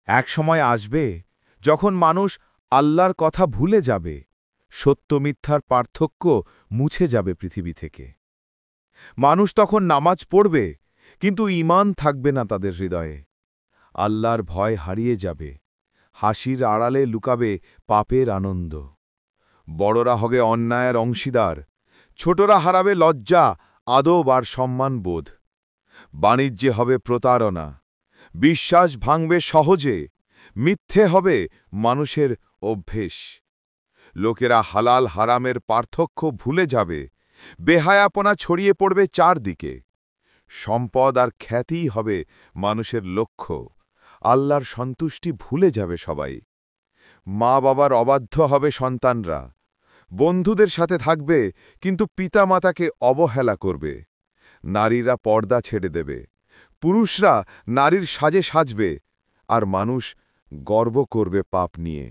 এক সময় আসবে যখন মানুষ আল্লাহর কথা ভুলে যাবে, সত্য মিথ্যার পার্থক্য মুছে যাবে পৃথিবী থেকে। মানুষ তখন নামাজ পড়বে, কিন্তু ঈমান থাকবে না তাদের হৃদয়ে। আল্লাহর ভয় হারিয়ে যাবে, হাসির আড়ালে লুকাবে পাপের আনন্দ। বড়রা হবে অন্যায়ের অংশীদার, ছোটরা হারাবে লজ্জা, আদব আর সম্মানবোধ। বাণিজ্যে হবে প্রতারণা, বিশ্বাস ভাঙবে সহজে, মিথ্যে হবে মানুষের অভ্যেস। লোকেরা হালাল হারামের পার্থক্য ভুলে যাবে, বেহায়াপনা ছড়িয়ে পড়বে চারদিকে। সম্পদ আর খ্যাতিই হবে মানুষের লক্ষ্য, আল্লাহর সন্তুষ্টি ভুলে যাবে সবাই। মা বাবার অবাধ্য হবে সন্তানরা, বন্ধুদের সাথে থাকবে কিন্তু পিতামাতাকে অবহেলা করবে। নারীরা পর্দা ছেড়ে দেবে, পুরুষরা নারীর সাজে সাজবে, আর মানুষ গর্ব করবে পাপ নিয়ে।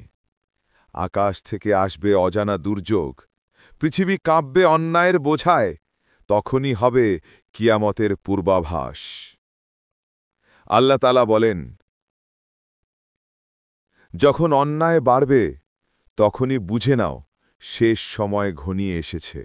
আকাশ থেকে আসবে অজানা দুর্যোগ, পৃথিবী কাঁপবে অন্যায়ের বোঝায়। তখনই হবে কিয়ামতের পূর্বাভাস। আল্লাহ তাআলা বলেন, যখন অন্যায় বাড়বে তখনই বুঝে নাও শেষ সময় ঘনিয়ে এসেছে।